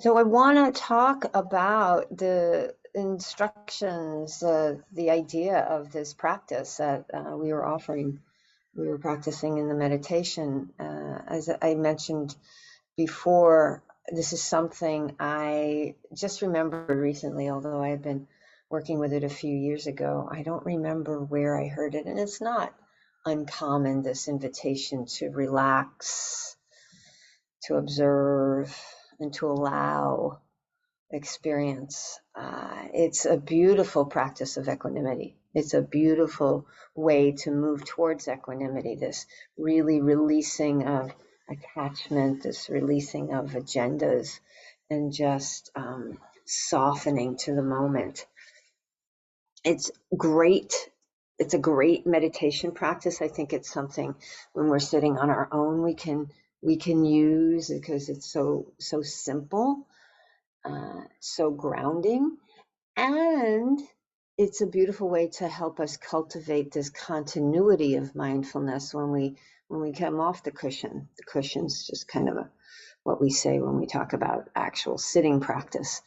So I want to talk about the instructions, the idea of this practice that we were offering. We were practicing in the meditation. As I mentioned before, this is something I just remembered recently, although I had been working with it a few years ago. I don't remember where I heard it, and it's not uncommon, this invitation to relax, to observe, and to allow experience. It's a beautiful practice of equanimity. It's a beautiful way to move towards equanimity, this really releasing of attachment, this releasing of agendas, and just softening to the moment. It's great. It's a great meditation practice. I think it's something when we're sitting on our own we can use because it's so simple, so grounding, and it's a beautiful way to help us cultivate this continuity of mindfulness when we come off the cushion. The cushion's just kind of what we say when we talk about actual sitting practice,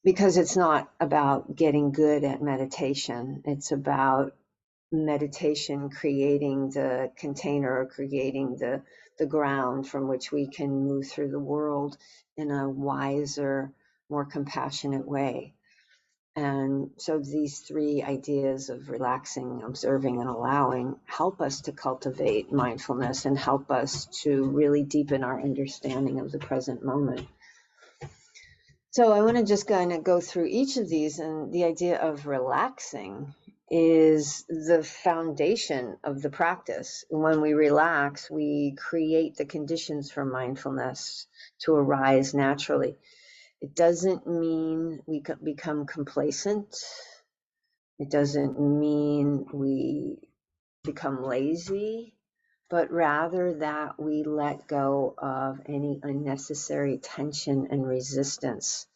because it's not about getting good at meditation. It's about meditation creating the container, creating the ground from which we can move through the world in a wiser, more compassionate way. And so these three ideas of relaxing, observing, and allowing help us to cultivate mindfulness and help us to really deepen our understanding of the present moment. So I want to just kind of go through each of these, and the idea of relaxing is the foundation of the practice. When we relax, we create the conditions for mindfulness to arise naturally. It doesn't mean we become complacent. It doesn't mean we become lazy, but rather that we let go of any unnecessary tension and resistance.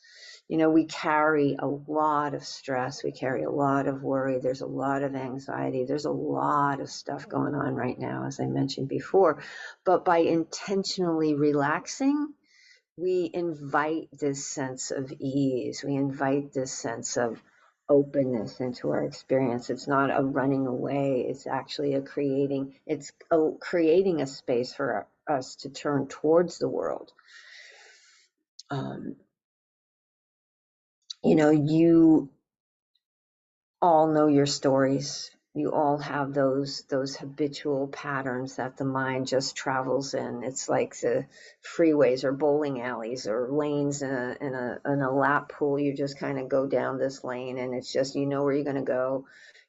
We carry a lot of stress. We carry a lot of worry. There's a lot of anxiety. There's a lot of stuff going on right now, as I mentioned before. But by intentionally relaxing, we invite this sense of ease. We invite this sense of openness into our experience. It's not a running away. It's actually creating a space for us to turn towards the world. You all know your stories. You all have those habitual patterns that the mind just travels in. It's like the freeways or bowling alleys or lanes in a lap pool. You just kind of go down this lane, and it's just, where you're going to go.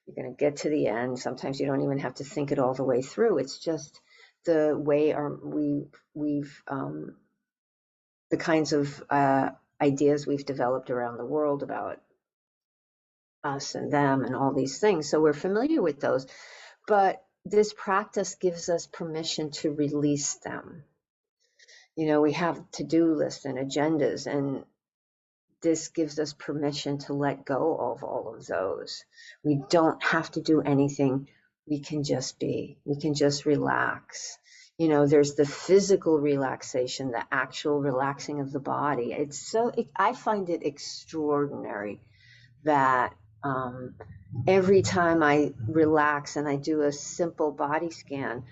You're going to get to the end. Sometimes you don't even have to think it all the way through. It's just the way we've the kinds of ideas we've developed around the world about us and them and all these things. So we're familiar with those, but this practice gives us permission to release them. We have to-do lists and agendas, and this gives us permission to let go of all of those. We don't have to do anything. We can just be. We can just relax. There's the physical relaxation, the actual relaxing of the body. I find it extraordinary that every time I relax and I do a simple body scan,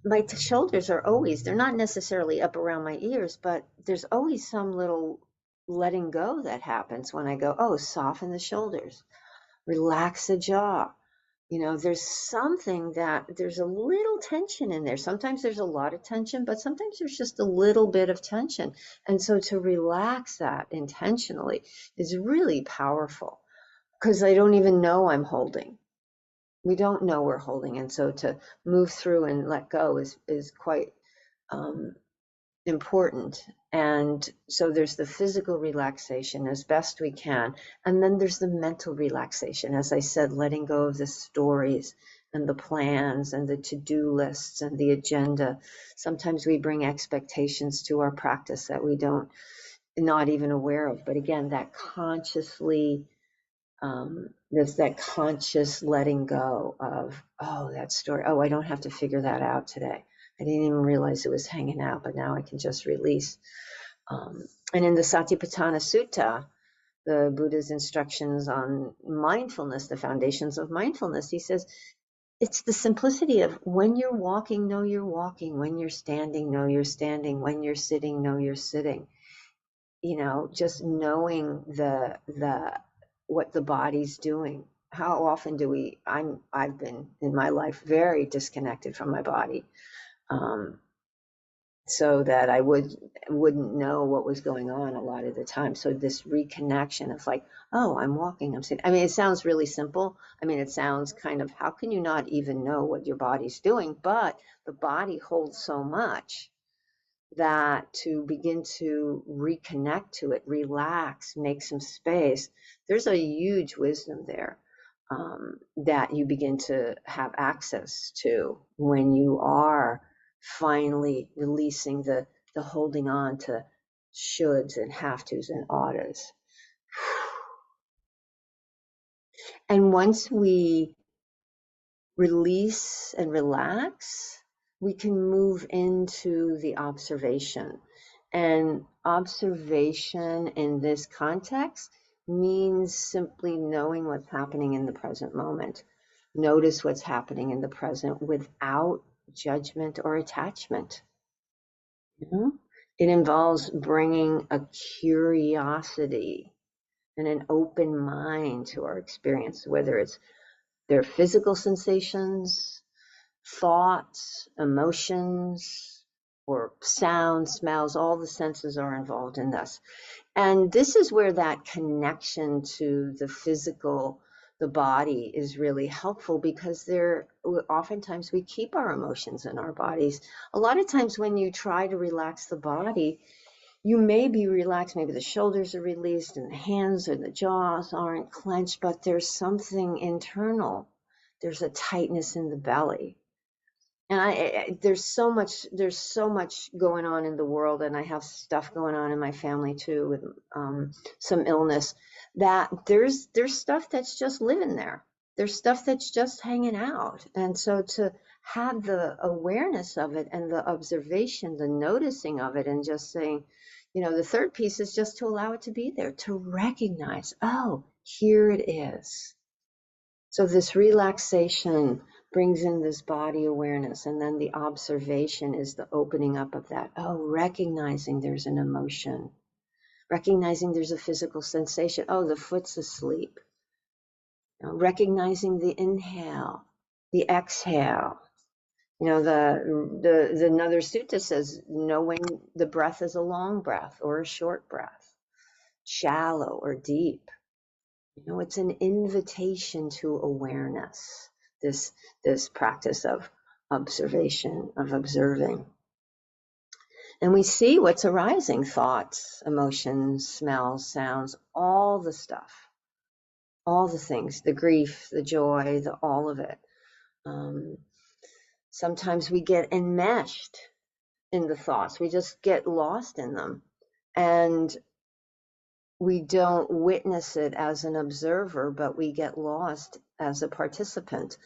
my shoulders are always, they're not necessarily up around my ears, but there's always some little letting go that happens when I go, oh, soften the shoulders, relax the jaw. There's there's a little tension in there. Sometimes there's a lot of tension, but sometimes there's just a little bit of tension. And so to relax that intentionally is really powerful, because I don't even know I'm holding. We don't know we're holding. And so to move through and let go is quite important. And so there's the physical relaxation as best we can. And then there's the mental relaxation. As I said, letting go of the stories and the plans and the to-do lists and the agenda. Sometimes we bring expectations to our practice that we not even aware of. But again, that consciously there's that conscious letting go of, oh, that story. Oh, I don't have to figure that out today. I didn't even realize it was hanging out, but now I can just release. And in the Satipatthana Sutta, the Buddha's instructions on mindfulness, the foundations of mindfulness, he says, it's the simplicity of when you're walking, know you're walking. When you're standing, know you're standing. When you're sitting, know you're sitting. You know, just knowing what the body's doing. How often do I've been in my life very disconnected from my body, so that I wouldn't know what was going on a lot of the time. So this reconnection of like, oh, I'm walking, I'm sitting. I mean, it sounds really simple. I mean, it sounds kind of, how can you not even know what your body's doing? But the body holds so much that to begin to reconnect to it, relax, make some space, there's a huge wisdom there, that you begin to have access to when you are finally releasing the holding on to shoulds and have tos and oughtas. And once we release and relax, we can move into the observation. And observation in this context means simply knowing what's happening in the present moment. Notice what's happening in the present without judgment or attachment. You know? It involves bringing a curiosity and an open mind to our experience, whether it's their physical sensations, thoughts, emotions, or sounds, smells, all the senses are involved in this. And this is where that connection to the physical, the body, is really helpful, because oftentimes we keep our emotions in our bodies. A lot of times when you try to relax the body, you may be relaxed, maybe the shoulders are released and the hands or the jaws aren't clenched, but there's something internal. There's a tightness in the belly. And there's so much going on in the world, and I have stuff going on in my family too, with some illness, that there's stuff that's just living there. There's stuff that's just hanging out. And so to have the awareness of it and the observation, the noticing of it, and just saying, the third piece is just to allow it to be there, to recognize, oh, here it is. So this relaxation brings in this body awareness, and then the observation is the opening up of that. Oh, recognizing there's an emotion, recognizing there's a physical sensation. Oh, the foot's asleep. Recognizing the inhale, the exhale. The another sutta says, knowing the breath is a long breath or a short breath, shallow or deep. It's an invitation to awareness, this practice of observation, of observing. And we see what's arising, thoughts, emotions, smells, sounds, all the stuff, all the things, the grief, the joy, all of it. Sometimes we get enmeshed in the thoughts. We just get lost in them. And we don't witness it as an observer, but we get lost as a participant.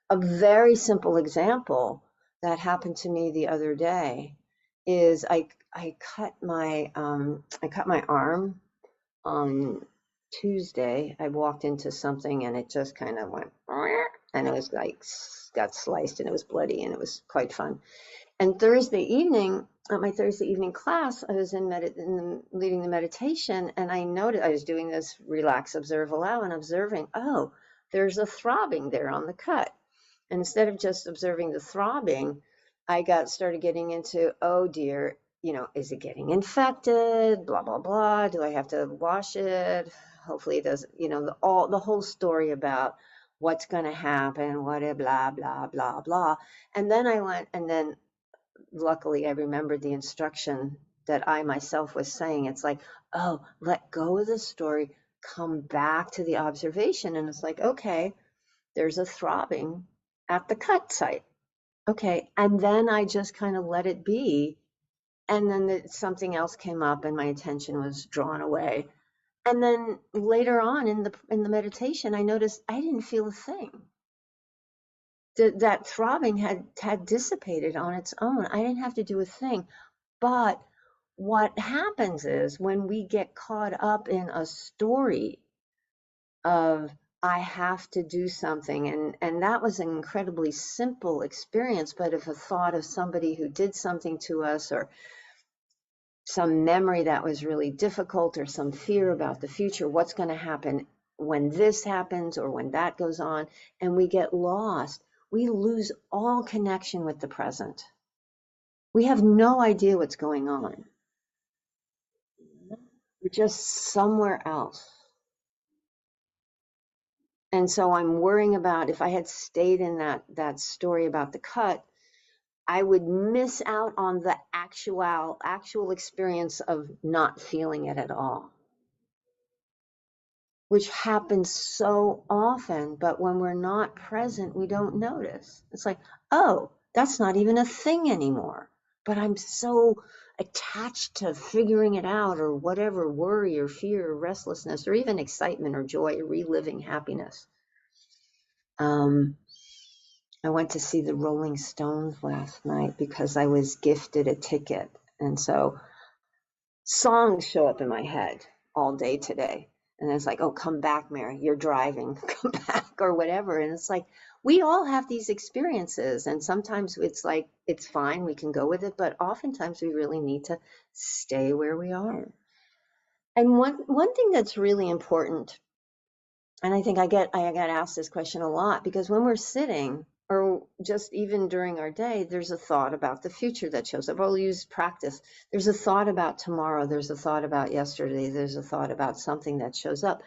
A very simple example that happened to me the other day is I cut my arm on Tuesday. I walked into something and it just kind of went, and it was like got sliced and it was bloody and it was quite fun. And Thursday evening, at my Thursday evening class, I was leading the meditation, and I noted I was doing this relax, observe, allow, and observing, oh, there's a throbbing there on the cut. And instead of just observing the throbbing, I started getting into, oh dear, is it getting infected? Blah, blah, blah. Do I have to wash it? Hopefully it doesn't, the whole story about what's going to happen, what a blah, blah, blah, blah. And then I went, and then luckily I remembered the instruction that I myself was saying. It's like, oh, let go of the story, come back to the observation. And it's like, okay, there's a throbbing at the cut site. Okay. And then I just kind of let it be. And then something else came up and my attention was drawn away. And then later on in the meditation, I noticed I didn't feel a thing. That throbbing had dissipated on its own. I didn't have to do a thing. But what happens is when we get caught up in a story of I have to do something, and that was an incredibly simple experience, but if a thought of somebody who did something to us, or some memory that was really difficult, or some fear about the future, what's going to happen when this happens or when that goes on, and we get lost, we lose all connection with the present. We have no idea what's going on. We're just somewhere else. And so I'm worrying about, if I had stayed in that story about the cut, I would miss out on the actual experience of not feeling it at all, which happens so often. But when we're not present, we don't notice. It's like, oh, that's not even a thing anymore. But I'm so attached to figuring it out, or whatever, worry or fear or restlessness, or even excitement or joy, or reliving happiness. I went to see the Rolling Stones last night because I was gifted a ticket. And so songs show up in my head all day today. And it's like, oh, come back, Mary, you're driving, come back, or whatever. And it's like, we all have these experiences. And sometimes it's like, it's fine, we can go with it. But oftentimes we really need to stay where we are. And one thing that's really important, and I think I get asked this question a lot, because when we're sitting, or just even during our day, there's a thought about the future that shows up. We'll use practice. There's a thought about tomorrow. There's a thought about yesterday. There's a thought about something that shows up.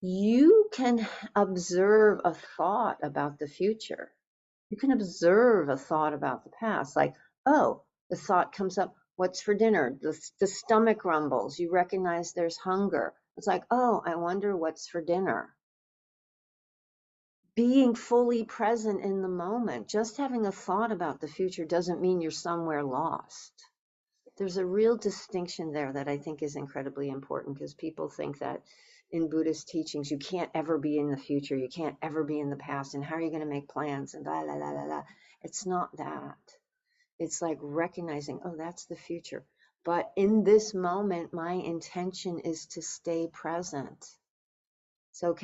You can observe a thought about the future. You can observe a thought about the past. Like, oh, the thought comes up, what's for dinner? The stomach rumbles. You recognize there's hunger. It's like, oh, I wonder what's for dinner. Being fully present in the moment. Just having a thought about the future doesn't mean you're somewhere lost. There's a real distinction there that I think is incredibly important, because people think that in Buddhist teachings, you can't ever be in the future, you can't ever be in the past, and how are you going to make plans, and blah, blah, blah, blah, blah. It's not that. It's like recognizing, oh, that's the future. But in this moment, my intention is to stay present. So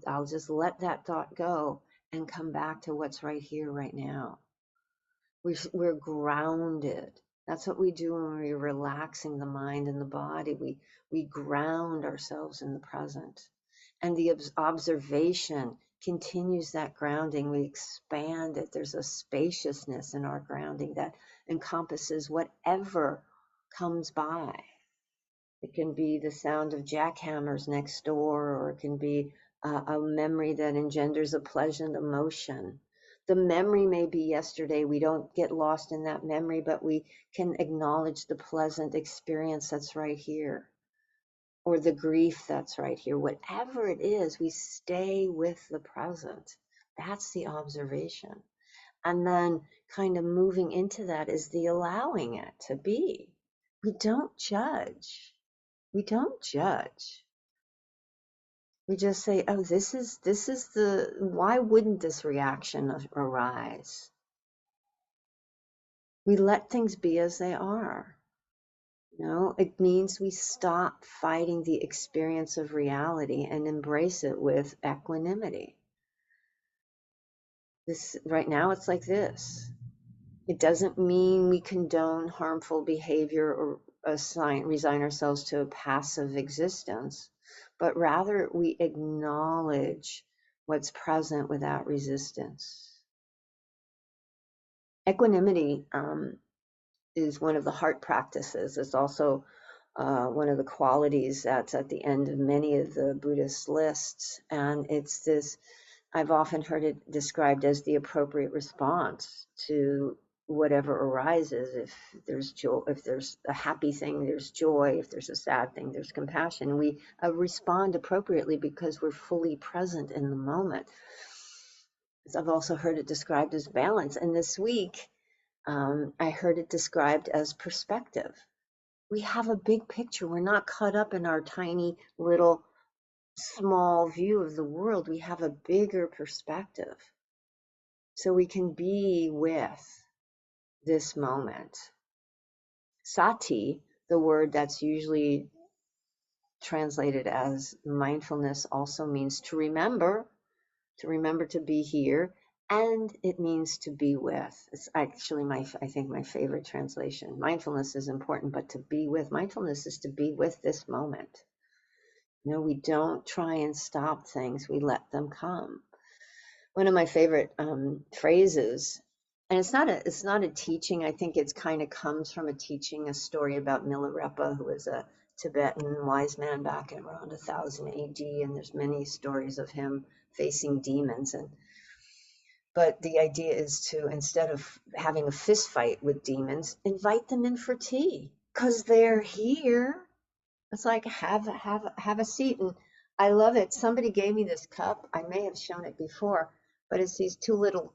I'll just let that thought go and come back to what's right here, right now. We're grounded. That's what we do when we're relaxing the mind and the body. We ground ourselves in the present. And the observation continues that grounding. We expand it. There's a spaciousness in our grounding that encompasses whatever comes by. It can be the sound of jackhammers next door, or it can be a memory that engenders a pleasant emotion. The memory may be yesterday. We don't get lost in that memory, but we can acknowledge the pleasant experience that's right here, or the grief that's right here. Whatever it is, we stay with the present. That's the observation. And then kind of moving into that is the allowing it to be. We don't judge. We don't judge. We just say, oh, this is why wouldn't this reaction arise? We let things be as they are. You know, it means we stop fighting the experience of reality and embrace it with equanimity. This right now, it's like this. It doesn't mean we condone harmful behavior or resign ourselves to a passive existence, but rather we acknowledge what's present without resistance. Equanimity is one of the heart practices. It's also one of the qualities that's at the end of many of the Buddhist lists. And it's this, I've often heard it described as the appropriate response to whatever arises. If there's joy, if there's a happy thing, there's joy. If there's a sad thing, there's compassion. We respond appropriately because we're fully present in the moment. I've also heard it described as balance. And this week, I heard it described as perspective. We have a big picture. We're not caught up in our tiny little small view of the world. We have a bigger perspective. So we can be with this moment. Sati, the word that's usually translated as mindfulness also means to remember to be here, and it means to be with. It's actually I think my favorite translation. Mindfulness is important, but to be with, mindfulness is to be with this moment. We don't try and stop things, we let them come. One of my favorite phrases, and it's not a teaching, I think it's kind of comes from a teaching, a story about Milarepa, who was a Tibetan wise man back in around 1000 AD, and there's many stories of him facing demons. But the idea is to, instead of having a fist fight with demons, invite them in for tea, because they're here. It's like have a seat. And I love it. Somebody gave me this cup. I may have shown it before, but it's these two little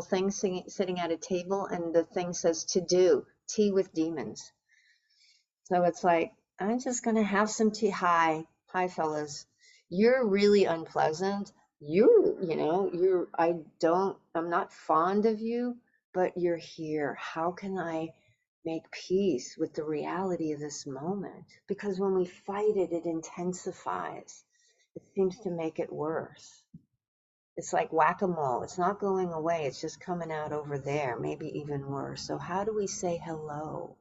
things sitting at a table, and the thing says to do tea with demons. So it's like, I'm just gonna have some tea. Hi fellas. You're really unpleasant. I'm not fond of you, but you're here. How can I make peace with the reality of this moment? Because when we fight it, it intensifies. It seems to make it worse. It's like whack-a-mole. It's not going away. It's just coming out over there, maybe even worse. So how do we say hello?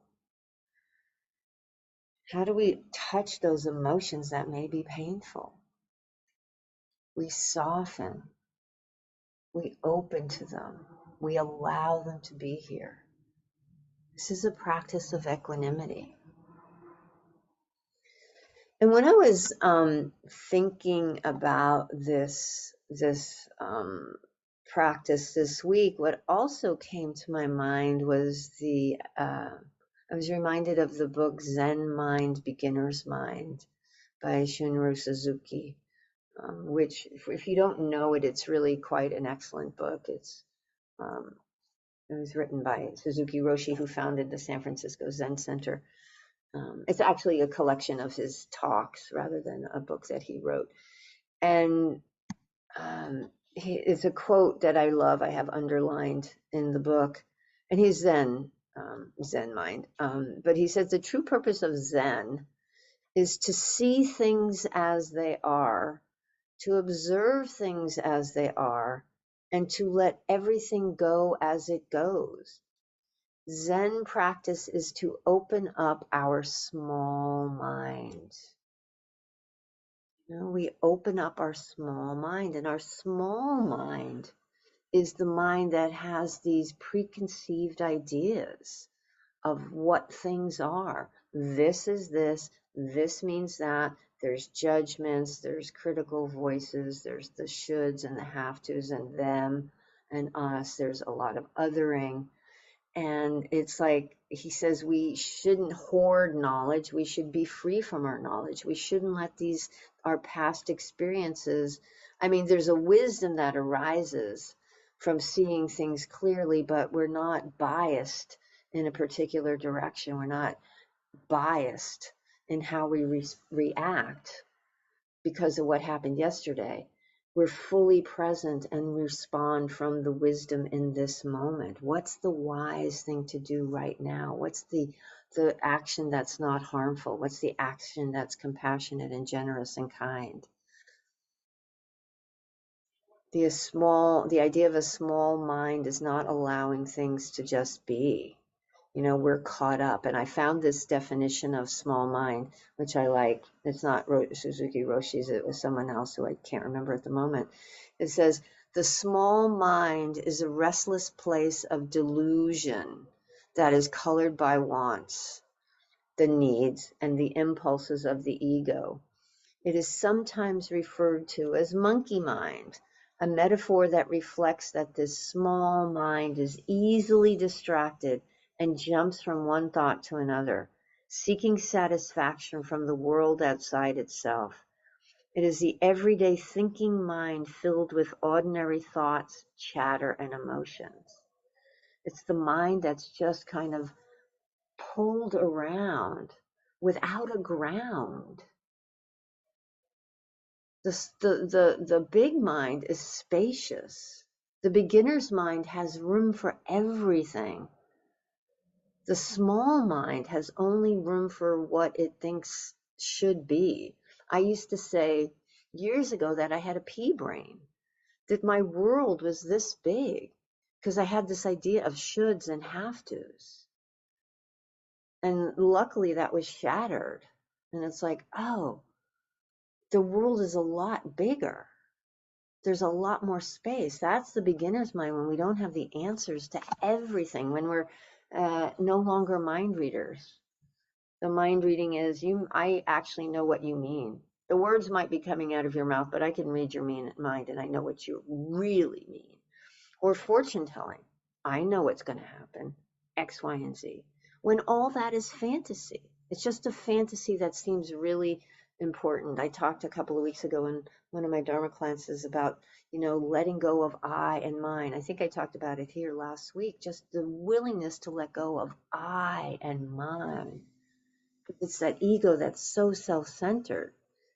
How do we touch those emotions that may be painful? We soften. We open to them. We allow them to be here. This is a practice of equanimity. And when I was thinking about this practice this week, what also came to my mind was I was reminded of the book Zen Mind, Beginner's Mind by Shunryu Suzuki, which, if you don't know it, it's really quite an excellent book. It was written by Suzuki Roshi, who founded the San Francisco Zen Center. It's actually a collection of his talks rather than a book that he wrote. And it's a quote that I love, I have underlined in the book. And he's Zen mind. But he says the true purpose of Zen is to see things as they are, to observe things as they are, and to let everything go as it goes. Zen practice is to open up our small mind. We open up our small mind, and our small mind is the mind that has these preconceived ideas of what things are. This is this means that. There's judgments, there's critical voices, there's the shoulds and the have tos and them and us. There's a lot of othering. And it's like, he says, we shouldn't hoard knowledge. We should be free from our knowledge. We shouldn't let our past experiences, there's a wisdom that arises from seeing things clearly, but we're not biased in a particular direction. We're not biased in how we react because of what happened yesterday. We're fully present and respond from the wisdom in this moment. What's the wise thing to do right now? What's the action that's not harmful? What's the action that's compassionate and generous and kind? The idea of a small mind is not allowing things to just be. We're caught up. And I found this definition of small mind, which I like. It's not Suzuki Roshi's, it was someone else who I can't remember at the moment. It says, the small mind is a restless place of delusion that is colored by wants, the needs, and the impulses of the ego. It is sometimes referred to as monkey mind, a metaphor that reflects that this small mind is easily distracted and jumps from one thought to another, seeking satisfaction from the world outside itself. It is the everyday thinking mind filled with ordinary thoughts, chatter, and emotions. It's the mind that's just kind of pulled around without a ground. The big mind is spacious. The beginner's mind has room for everything. The small mind has only room for what it thinks should be. I used to say years ago that I had a pea brain, that my world was this big because I had this idea of shoulds and have tos. And luckily that was shattered. And it's like, oh, the world is a lot bigger. There's a lot more space. That's the beginner's mind, when we don't have the answers to everything, when we're no longer mind readers. The mind reading is, I actually know what you mean. The words might be coming out of your mouth, but I can read your mind and I know what you really mean. Or fortune telling. I know what's going to happen, X, Y, and Z. When all that is fantasy. It's just a fantasy that seems really important. I talked a couple of weeks ago in one of my Dharma classes about, letting go of I and mine. I think I talked about it here last week, just the willingness to let go of I and mine. It's that ego that's so self-centered.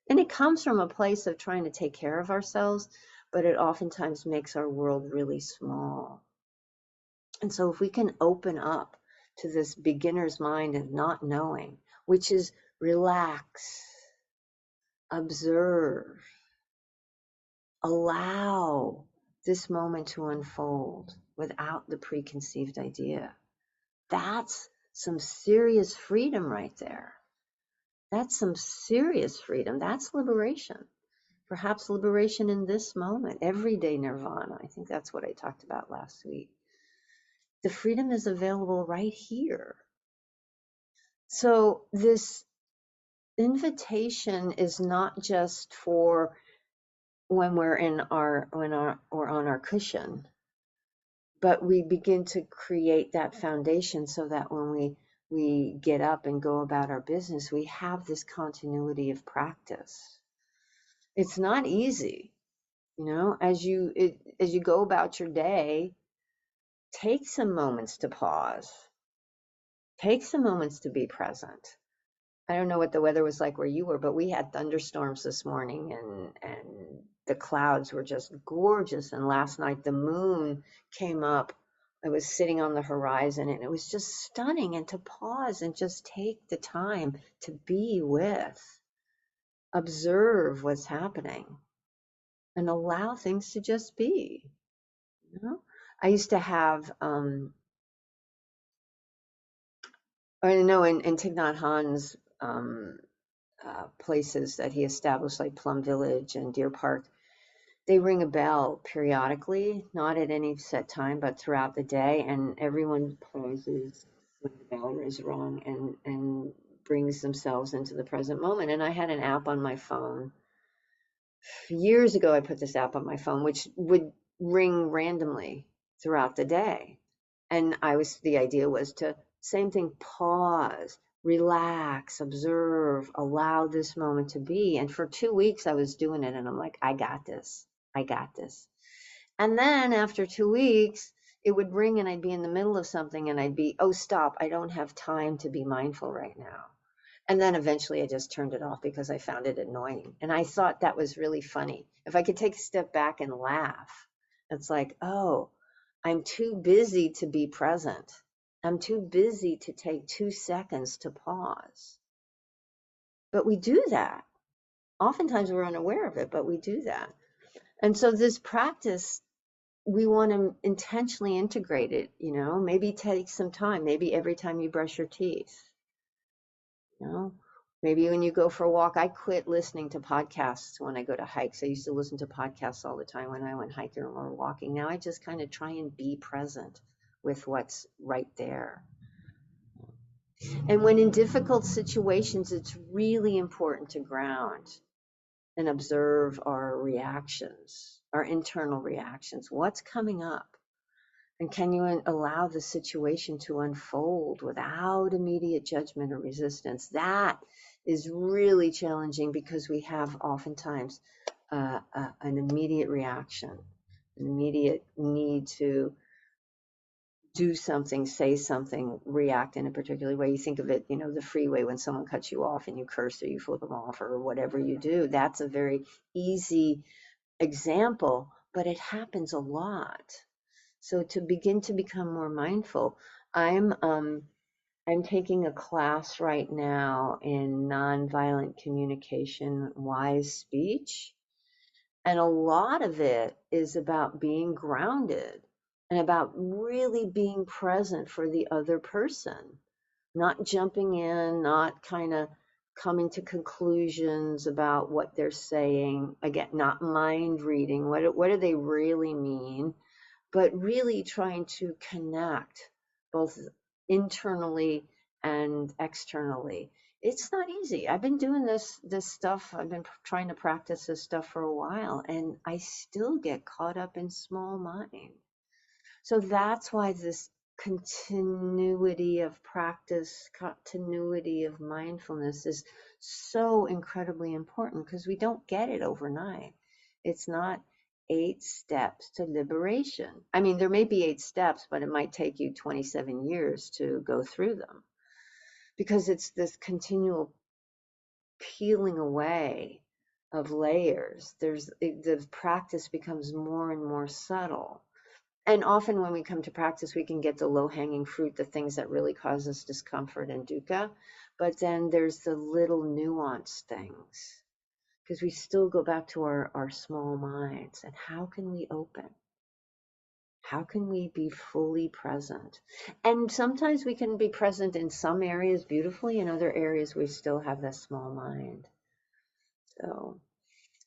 And it comes from a place of trying to take care of ourselves, but it oftentimes makes our world really small. And so if we can open up to this beginner's mind of not knowing, which is relax, observe, allow this moment to unfold without the preconceived idea, that's some serious freedom right there. That's some serious freedom. That's liberation. Perhaps liberation in this moment, everyday nirvana. I think that's what I talked about last week. The freedom is available right here. So this invitation is not just for when we're on our cushion, but we begin to create that foundation so that when we get up and go about our business, we have this continuity of practice. It's not easy, as you go about your day. Take some moments to pause. Take some moments to be present. I don't know what the weather was like where you were, but we had thunderstorms this morning, and the clouds were just gorgeous. And last night the moon came up. I was sitting on the horizon, and it was just stunning. And to pause and just take the time to be with, observe what's happening, and allow things to just be. I used to have, I know in Thich Nhat Hanh's places that he established, like Plum Village and Deer Park, they ring a bell periodically, not at any set time, but throughout the day, and everyone pauses when the bell is rung and brings themselves into the present moment. And I had an app on my phone. Years ago, I put this app on my phone, which would ring randomly throughout the day. And the idea was to, same thing, pause, relax, observe, allow this moment to be. And for 2 weeks, I was doing it, and I'm like, I got this. I got this. And then after 2 weeks, it would ring and I'd be in the middle of something and I'd be, oh, stop, I don't have time to be mindful right now. And then eventually I just turned it off because I found it annoying. And I thought that was really funny. If I could take a step back and laugh, it's like, oh, I'm too busy to be present. I'm too busy to take 2 seconds to pause. But we do that. Oftentimes we're unaware of it, but we do that. And so this practice, we want to intentionally integrate it, maybe take some time, maybe every time you brush your teeth, maybe when you go for a walk. I quit listening to podcasts when I go to hikes. I used to listen to podcasts all the time when I went hiking or walking. Now I just kind of try and be present with what's right there. And when in difficult situations, it's really important to ground and observe our reactions, our internal reactions. What's coming up? And can you allow the situation to unfold without immediate judgment or resistance? That is really challenging because we have oftentimes an immediate reaction, an immediate need to do something, say something, react in a particular way. You think of it, the freeway, when someone cuts you off and you curse or you flip them off or whatever you do. That's a very easy example, but it happens a lot. So to begin to become more mindful, I'm I'm taking a class right now in nonviolent communication, wise speech. And a lot of it is about being grounded and about really being present for the other person, not jumping in, not kind of coming to conclusions about what they're saying. Again, not mind reading. What do they really mean? But really trying to connect both internally and externally. It's not easy. I've been doing this stuff. I've been trying to practice this stuff for a while, and I still get caught up in small mind. So that's why this continuity of practice, continuity of mindfulness is so incredibly important, because we don't get it overnight. It's not 8 steps to liberation. I mean, there may be 8 steps, but it might take you 27 years to go through them, because it's this continual peeling away of layers. The practice becomes more and more subtle. And often when we come to practice, we can get the low-hanging fruit, the things that really cause us discomfort and dukkha. But then there's the little nuanced things, because we still go back to our small minds. And how can we open? How can we be fully present? And sometimes we can be present in some areas beautifully, in other areas we still have that small mind. So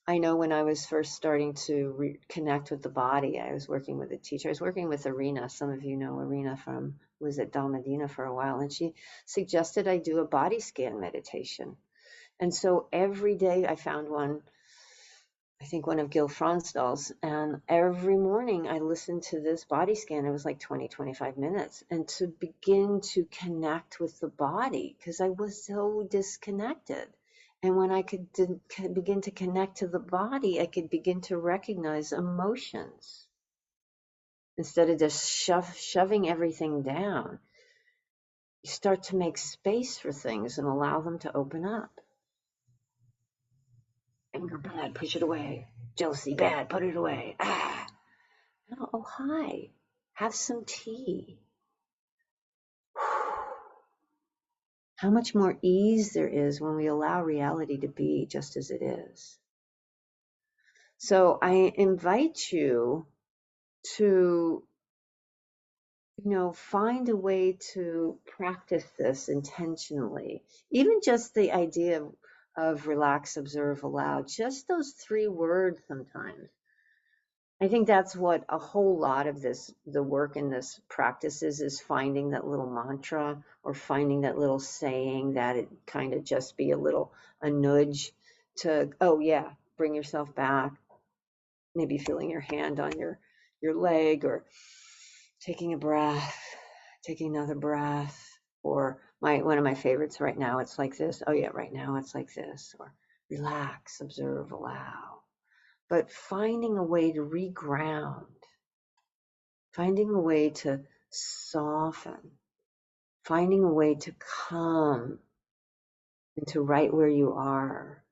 I know when I was first starting to connect with the body, I was working with a teacher. I was working with Arena. Some of you know Arena from, was at Dalmadina for a while, and she suggested I do a body scan meditation. And so every day I found one, I think one of Gil Fronsdal's, and every morning I listened to this body scan. It was like 20, 25 minutes, and to begin to connect with the body, because I was so disconnected. And when I could begin to connect to the body, I could begin to recognize emotions instead of just shoving everything down. You start to make space for things and allow them to open up. Anger bad, push it away. Jealousy bad, put it away. Oh, hi. Have some tea. How much more ease there is when we allow reality to be just as it is. So I invite you to, find a way to practice this intentionally. Even just the idea of relax, observe, allow, just those 3 words sometimes. I think that's what a whole lot of the work in this practice is finding that little mantra, or finding that little saying that it kind of just be a nudge to, oh yeah, bring yourself back. Maybe feeling your hand on your leg, or taking a breath, taking another breath, or one of my favorites right now, it's like this. Oh yeah, right now it's like this, or relax, observe, allow. But finding a way to reground, finding a way to soften, finding a way to come into right where you are.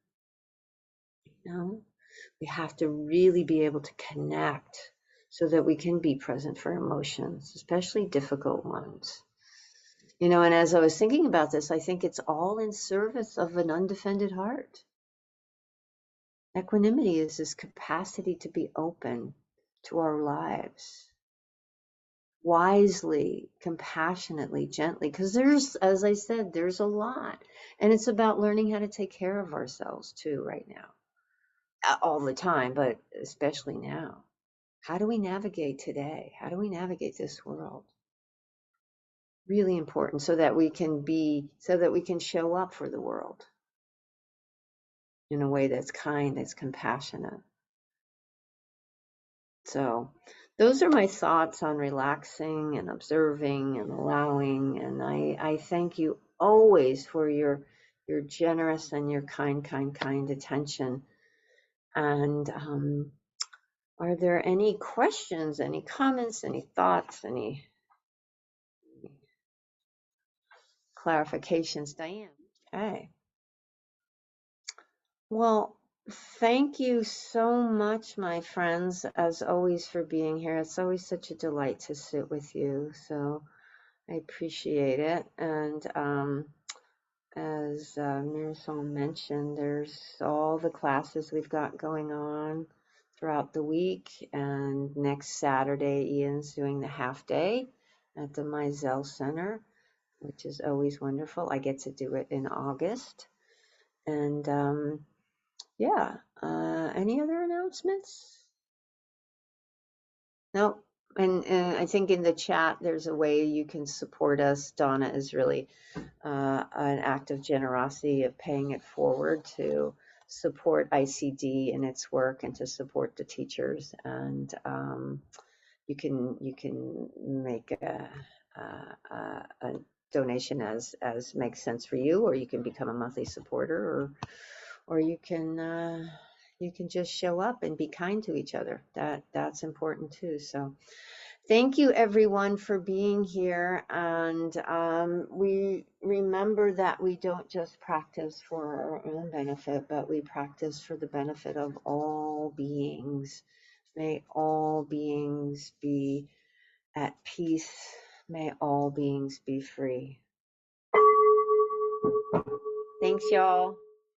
We have to really be able to connect so that we can be present for emotions, especially difficult ones. And as I was thinking about this, I think it's all in service of an undefended heart. Equanimity is this capacity to be open to our lives, wisely, compassionately, gently, because there's, as I said, there's a lot. And it's about learning how to take care of ourselves too right now. All the time, but especially now. How do we navigate today? How do we navigate this world? Really important, so that we can show up for the world in a way that's kind, that's compassionate. So those are my thoughts on relaxing and observing and allowing. And I thank you always for your generous and your kind attention. And are there any questions, any comments, any thoughts, any clarifications, Diane? Okay. Well, thank you so much, my friends, as always, for being here. It's always such a delight to sit with you. So I appreciate it. And as Marisol mentioned, there's all the classes we've got going on throughout the week. And next Saturday, Ian's doing the half day at the Mizell Center, which is always wonderful. I get to do it in August. And yeah, any other announcements? No. And I think in the chat, there's a way you can support us. Donna is really an act of generosity of paying it forward to support ICD in its work and to support the teachers. And you can make a donation as makes sense for you, or you can become a monthly supporter, or you can just show up and be kind to each other. That's important too. So thank you everyone for being here. And we remember that we don't just practice for our own benefit, but we practice for the benefit of all beings. May all beings be at peace. May all beings be free. Thanks, y'all.